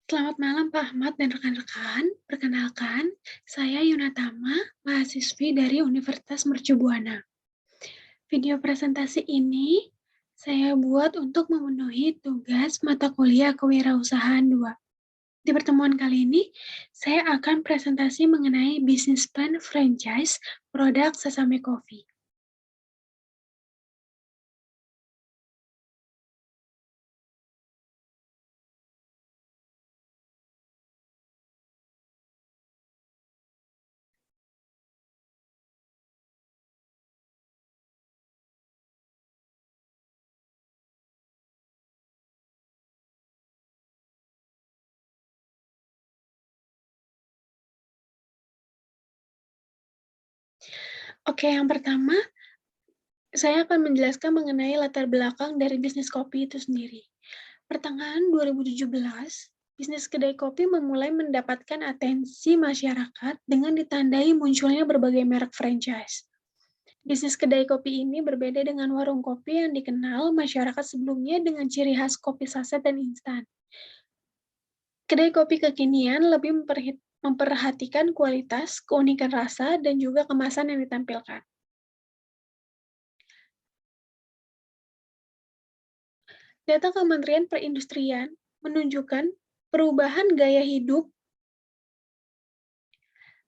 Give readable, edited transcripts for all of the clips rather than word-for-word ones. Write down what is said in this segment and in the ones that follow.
Selamat malam Pak Ahmad dan rekan-rekan. Perkenalkan, saya Yunatama, mahasiswi dari Universitas Mercu Buana. Video presentasi ini saya buat untuk memenuhi tugas mata kuliah Kewirausahaan 2. Di pertemuan kali ini, saya akan presentasi mengenai bisnis plan franchise produk Sesame Coffee. Oke, yang pertama, saya akan menjelaskan mengenai latar belakang dari bisnis kopi itu sendiri. Pertengahan 2017, bisnis kedai kopi memulai mendapatkan atensi masyarakat dengan ditandai munculnya berbagai merek franchise. Bisnis kedai kopi ini berbeda dengan warung kopi yang dikenal masyarakat sebelumnya dengan ciri khas kopi saset dan instan. Kedai kopi kekinian lebih memperhatikan kualitas, keunikan rasa, dan juga kemasan yang ditampilkan. Data Kementerian Perindustrian menunjukkan perubahan gaya hidup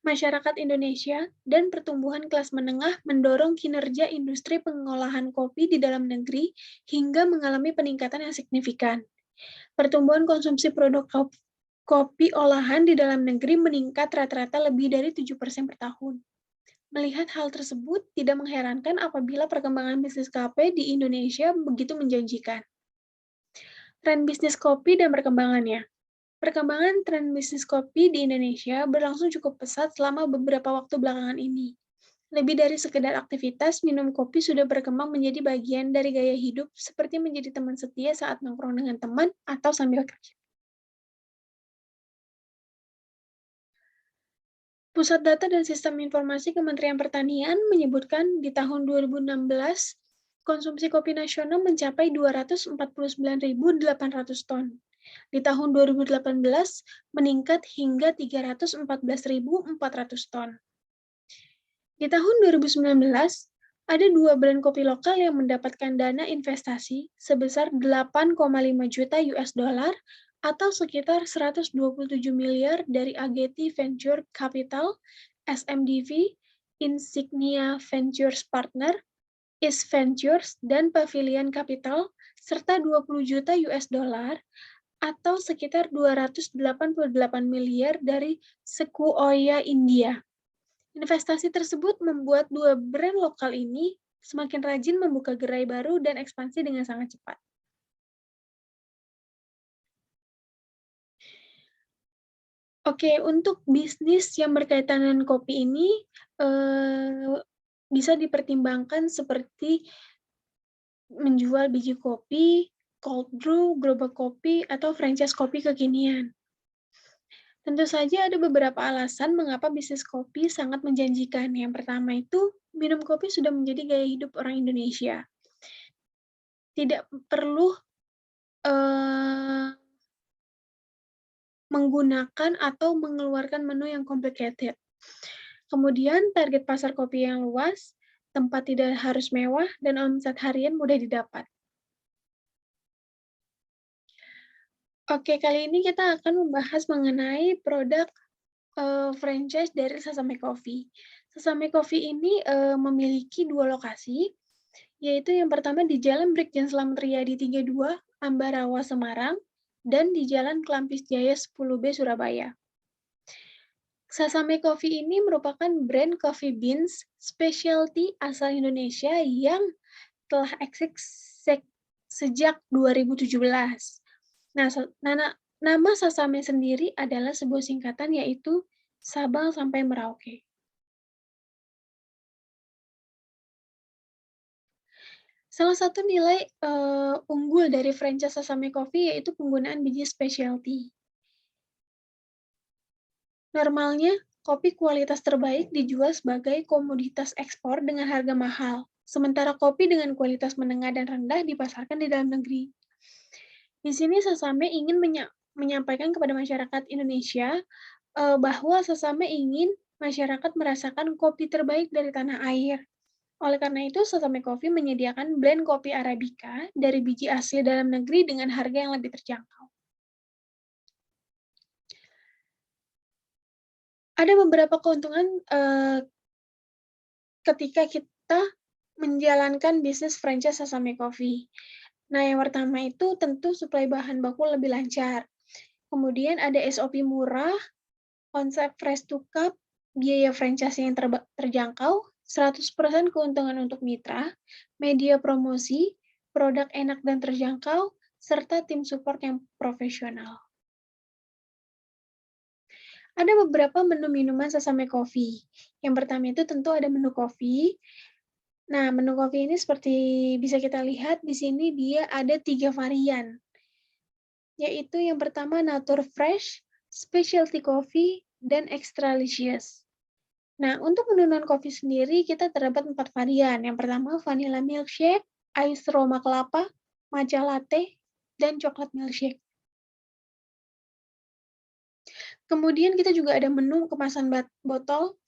masyarakat Indonesia dan pertumbuhan kelas menengah mendorong kinerja industri pengolahan kopi di dalam negeri hingga mengalami peningkatan yang signifikan. Pertumbuhan konsumsi produk kopi olahan di dalam negeri meningkat rata-rata lebih dari 7% per tahun. Melihat hal tersebut, tidak mengherankan apabila perkembangan bisnis kafe di Indonesia begitu menjanjikan. Tren bisnis kopi dan perkembangannya. Perkembangan tren bisnis kopi di Indonesia berlangsung cukup pesat selama beberapa waktu belakangan ini. Lebih dari sekedar aktivitas, minum kopi sudah berkembang menjadi bagian dari gaya hidup, seperti menjadi teman setia saat nongkrong dengan teman atau sambil kerja. Pusat Data dan Sistem Informasi Kementerian Pertanian menyebutkan di tahun 2016, konsumsi kopi nasional mencapai 249.800 ton. Di tahun 2018, meningkat hingga 314.400 ton. Di tahun 2019, ada 2 brand kopi lokal yang mendapatkan dana investasi sebesar 8,5 juta US dollar atau sekitar 127 miliar dari Ageti Venture Capital, SMDV, Insignia Ventures Partner, Is Ventures, dan Pavilion Capital, serta 20 juta US dollar atau sekitar 288 miliar dari Sequoia India. Investasi tersebut membuat 2 brand lokal ini semakin rajin membuka gerai baru dan ekspansi dengan sangat cepat. Oke, untuk bisnis yang berkaitan dengan kopi ini bisa dipertimbangkan seperti menjual biji kopi, cold brew, gerobak kopi, atau franchise kopi kekinian. Tentu saja ada beberapa alasan mengapa bisnis kopi sangat menjanjikan. Yang pertama itu, minum kopi sudah menjadi gaya hidup orang Indonesia. Tidak perlu menggunakan atau mengeluarkan menu yang complicated. Kemudian, target pasar kopi yang luas, tempat tidak harus mewah, dan omset harian mudah didapat. Oke, kali ini kita akan membahas mengenai produk franchise dari Sesame Coffee. Sesame Coffee ini memiliki 2 lokasi, yaitu yang pertama di Jalan Brigjen Slamet Riyadi 32, Ambarawa, Semarang, dan di Jalan Kelampis Jaya 10B, Surabaya. Sesame Coffee ini merupakan brand coffee beans specialty asal Indonesia yang telah eksis sejak 2017. Nah, nama Sesame sendiri adalah sebuah singkatan yaitu Sabang sampai Merauke. Salah satu nilai unggul dari franchise Sesame Coffee yaitu penggunaan biji specialty. Normalnya, kopi kualitas terbaik dijual sebagai komoditas ekspor dengan harga mahal, sementara kopi dengan kualitas menengah dan rendah dipasarkan di dalam negeri. Di sini Sesame ingin menyampaikan kepada masyarakat Indonesia, bahwa Sesame ingin masyarakat merasakan kopi terbaik dari tanah air. Oleh karena itu, Sesame Coffee menyediakan blend kopi Arabica dari biji asli dalam negeri dengan harga yang lebih terjangkau. Ada beberapa keuntungan ketika kita menjalankan bisnis franchise Sesame Coffee. Nah, yang pertama itu tentu suplai bahan baku lebih lancar. Kemudian ada SOP murah, konsep fresh to cup, biaya franchise yang terjangkau, 100% keuntungan untuk mitra, media promosi, produk enak dan terjangkau, serta tim support yang profesional. Ada beberapa menu minuman Sesame Coffee. Yang pertama itu tentu ada menu kopi. Nah, menu kopi ini seperti bisa kita lihat di sini dia ada 3 varian, yaitu yang pertama Nature Fresh, Specialty Coffee, dan Extralicious. Nah, untuk menu non-kopi sendiri kita terdapat 4 varian. Yang pertama vanilla milkshake, ice roma kelapa, matcha latte, dan coklat milkshake. Kemudian kita juga ada menu kemasan botol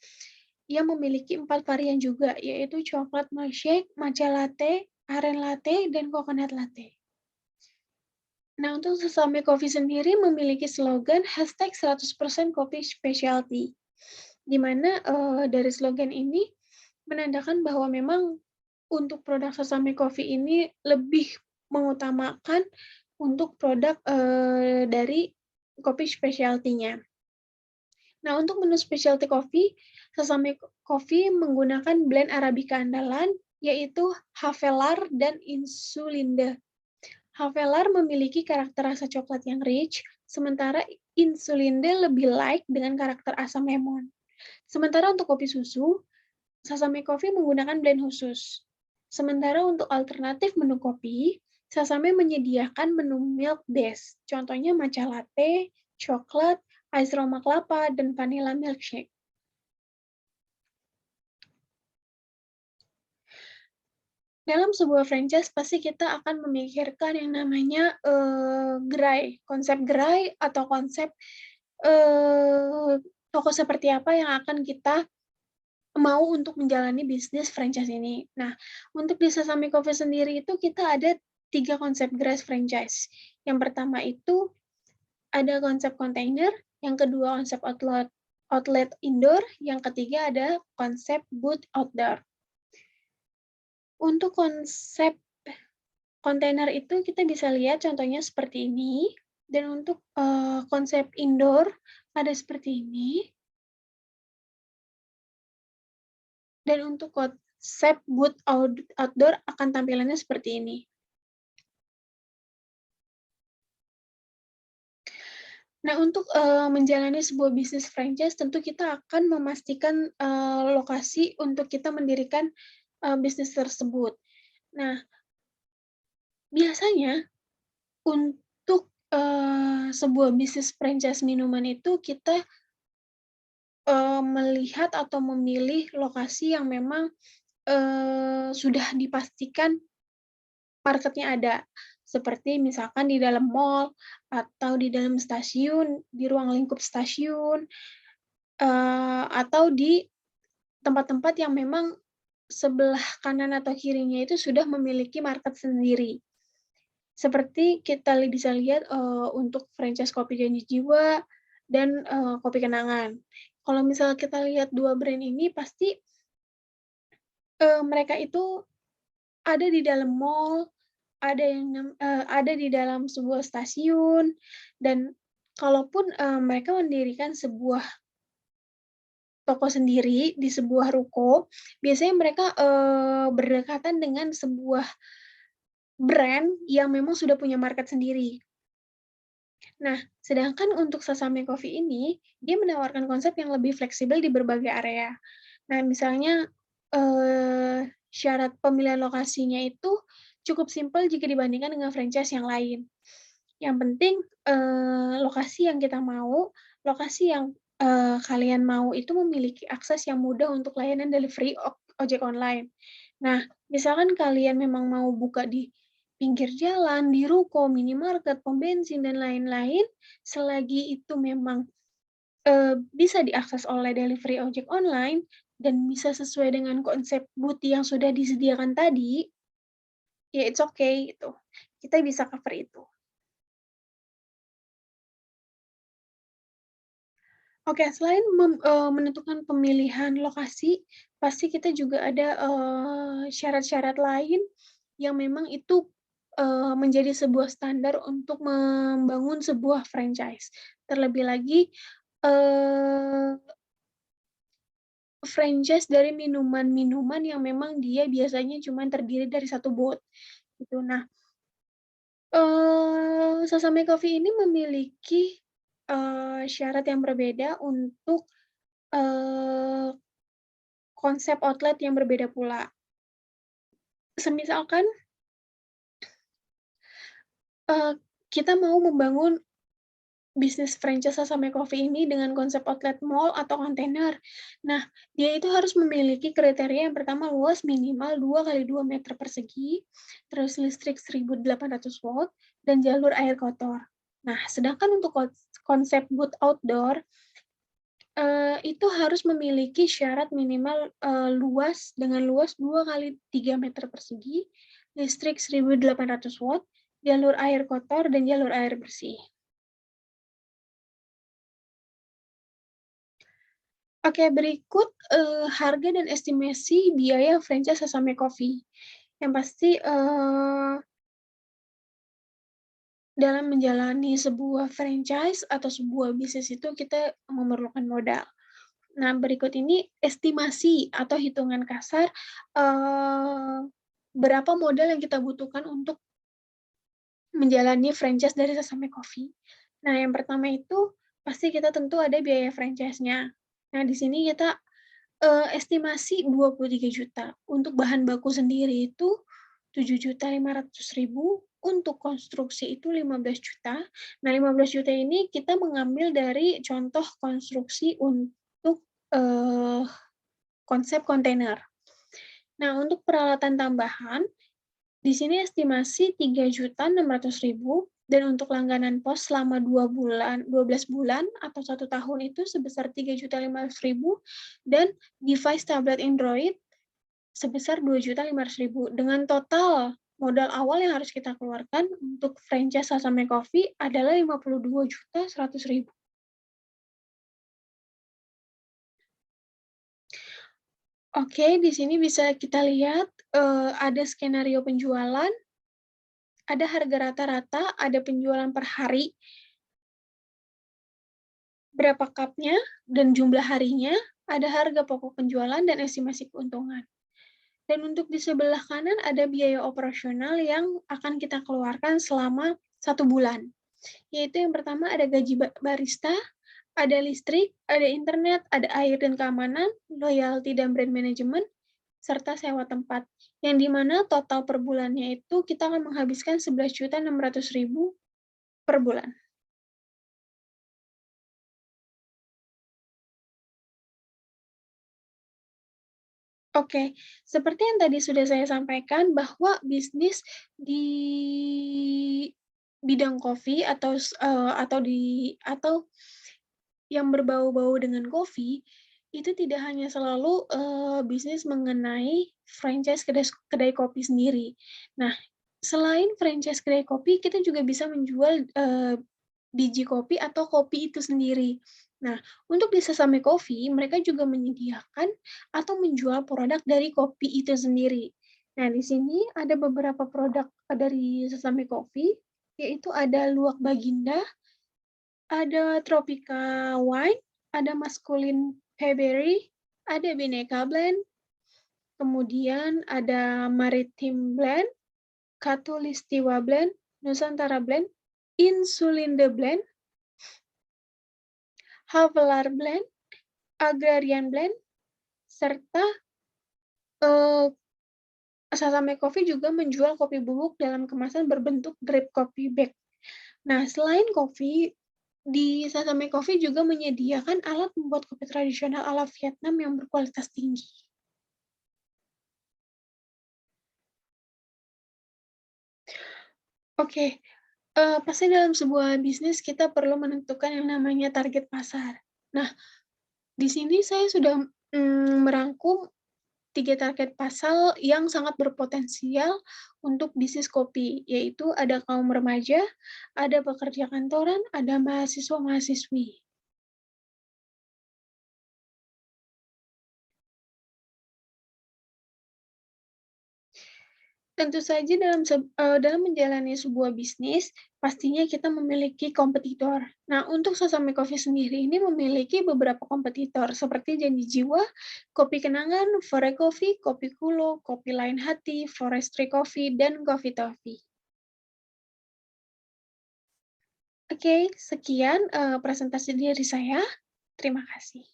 yang memiliki 4 varian juga, yaitu coklat milkshake, matcha latte, aren latte, dan coconut latte. Nah, untuk Sesame Coffee sendiri memiliki slogan #100% Kopi Specialty, di mana dari slogan ini menandakan bahwa memang untuk produk Sesame Coffee ini lebih mengutamakan untuk produk dari kopi specialty-nya. Nah, untuk menu specialty coffee, Sesame Coffee menggunakan blend Arabica andalan, yaitu Havelar dan Insulinde. Havelar memiliki karakter rasa coklat yang rich, sementara Insulinde lebih light dengan karakter asam lemon. Sementara untuk kopi susu, Sesame Coffee menggunakan blend khusus. Sementara untuk alternatif menu kopi, Sesame menyediakan menu milk base, contohnya matcha latte, coklat, ice roma kelapa, dan vanilla milkshake. Dalam sebuah franchise pasti kita akan memikirkan yang namanya gerai, konsep gerai atau konsep toko seperti apa yang akan kita mau untuk menjalani bisnis franchise ini. Nah, untuk di Sesame Coffee sendiri itu kita ada 3 konsep gerai franchise. Yang pertama itu ada konsep kontainer, yang kedua konsep outlet indoor, yang ketiga ada konsep booth outdoor. Untuk konsep kontainer itu kita bisa lihat contohnya seperti ini, dan untuk konsep indoor ada seperti ini, dan untuk konsep booth outdoor akan tampilannya seperti ini. Nah, untuk menjalani sebuah bisnis franchise tentu kita akan memastikan lokasi untuk kita mendirikan bisnis tersebut. Nah, biasanya untuk sebuah bisnis franchise minuman itu kita melihat atau memilih lokasi yang memang sudah dipastikan marketnya ada. Seperti misalkan di dalam mall, atau di dalam stasiun, di ruang lingkup stasiun, atau di tempat-tempat yang memang sebelah kanan atau kirinya itu sudah memiliki market sendiri. Seperti kita bisa lihat untuk franchise Kopi Janji Jiwa dan Kopi Kenangan. Kalau misalnya kita lihat 2 brand ini pasti mereka itu ada di dalam mall, ada di dalam sebuah stasiun, dan kalaupun mereka mendirikan sebuah toko sendiri di sebuah ruko, biasanya mereka berdekatan dengan sebuah brand yang memang sudah punya market sendiri. Nah, sedangkan untuk Sesame Coffee ini, dia menawarkan konsep yang lebih fleksibel di berbagai area. Nah, misalnya syarat pemilihan lokasinya itu cukup simpel jika dibandingkan dengan franchise yang lain. Yang penting lokasi yang kita mau, lokasi yang kalian mau itu memiliki akses yang mudah untuk layanan delivery ojek online. Nah, misalkan kalian memang mau buka di pinggir jalan, di ruko, minimarket, pom bensin, dan lain-lain, selagi itu memang bisa diakses oleh delivery ojek online dan bisa sesuai dengan konsep booth yang sudah disediakan tadi, ya it's okay gitu. Kita bisa cover itu. Oke, selain menentukan pemilihan lokasi, pasti kita juga ada, syarat-syarat lain yang memang itu, menjadi sebuah standar untuk membangun sebuah franchise. Terlebih lagi, eee franchise dari minuman-minuman yang memang dia biasanya cuma terdiri dari satu booth, gitu. Nah, Sasame Coffee ini memiliki, syarat yang berbeda untuk, eee, konsep outlet yang berbeda pula. Semisalkan, eee, kita mau membangun bisnis franchise Sasame Coffee ini dengan konsep outlet mall atau kontainer. Nah, dia itu harus memiliki kriteria yang pertama luas minimal 2 kali 2 meter persegi, terus listrik 1.800 volt, dan jalur air kotor. Nah, sedangkan untuk konsep booth outdoor, itu harus memiliki syarat minimal, luas 2 kali 3 meter persegi, listrik 1.800 volt, jalur air kotor, dan jalur air bersih. Oke, berikut, harga dan estimasi biaya franchise Sasame Coffee. Yang pasti, dalam menjalani sebuah franchise atau sebuah bisnis itu kita memerlukan modal. Nah, berikut ini estimasi atau hitungan kasar, eee, berapa modal yang kita butuhkan untuk menjalani franchise dari Sasame Coffee. Nah, yang pertama itu, pasti kita tentu ada biaya franchise-nya. Nah, di sini kita estimasi 23 juta. Untuk bahan baku sendiri itu 7.500.000, untuk konstruksi itu 15 juta. Nah, 15 juta ini kita mengambil dari contoh konstruksi untuk, konsep kontainer. Nah, untuk peralatan tambahan, di sini estimasi 3.600.000, dan untuk langganan pos selama 12 bulan atau 1 tahun itu sebesar 3.500.000, dan device tablet Android sebesar 2.500.000. Dengan total modal awal yang harus kita keluarkan untuk franchise Sasame Coffee adalah 52.100.000. Oke, di sini bisa kita lihat, ada skenario penjualan, ada harga rata-rata, ada penjualan per hari, berapa cupnya, dan jumlah harinya, ada harga pokok penjualan, dan estimasi keuntungan. Dan untuk di sebelah kanan ada biaya operasional yang akan kita keluarkan selama 1 bulan. Yaitu yang pertama ada gaji barista, ada listrik, ada internet, ada air dan keamanan, loyalty dan brand management, serta sewa tempat. Yang di mana total per bulannya itu kita akan menghabiskan 11.600.000 per bulan. Oke, seperti yang tadi sudah saya sampaikan bahwa bisnis di bidang kopi atau yang berbau-bau dengan kopi, itu tidak hanya selalu, bisnis mengenai franchise kedai kopi sendiri. Nah, selain franchise kedai kopi, kita juga bisa menjual, biji kopi atau kopi itu sendiri. Nah, untuk di Sesame Coffee, mereka juga menyediakan atau menjual produk dari kopi itu sendiri. Nah, di sini ada beberapa produk dari Sesame Coffee, yaitu ada luwak Baginda, ada Tropica Wine, ada Masculine Peaberry, ada Bineka Blend, kemudian ada Maritime Blend, Katulistiwa Blend, Nusantara Blend, Insulinde Blend, Havelar Blend, Agrarian Blend, serta Sasame Coffee juga menjual kopi bubuk dalam kemasan berbentuk drip coffee bag. Nah, selain kopi, di Sasame Coffee juga menyediakan alat membuat kopi tradisional ala Vietnam yang berkualitas tinggi. Oke, pasti dalam sebuah bisnis kita perlu menentukan yang namanya target pasar. Nah, di sini saya sudah, merangkum 3 target pasar yang sangat berpotensial untuk bisnis kopi, yaitu ada kaum remaja, ada pekerja kantoran, ada mahasiswa-mahasiswi. Tentu saja dalam menjalani sebuah bisnis, pastinya kita memiliki kompetitor. Nah, untuk Sasami Coffee sendiri ini memiliki beberapa kompetitor seperti Janji Jiwa, Kopi Kenangan, Fore Coffee, Kopi Kulo, Kopi Lain Hati, Forestry Coffee, dan Coffee Toffee. Oke, sekian, presentasi dari saya. Terima kasih.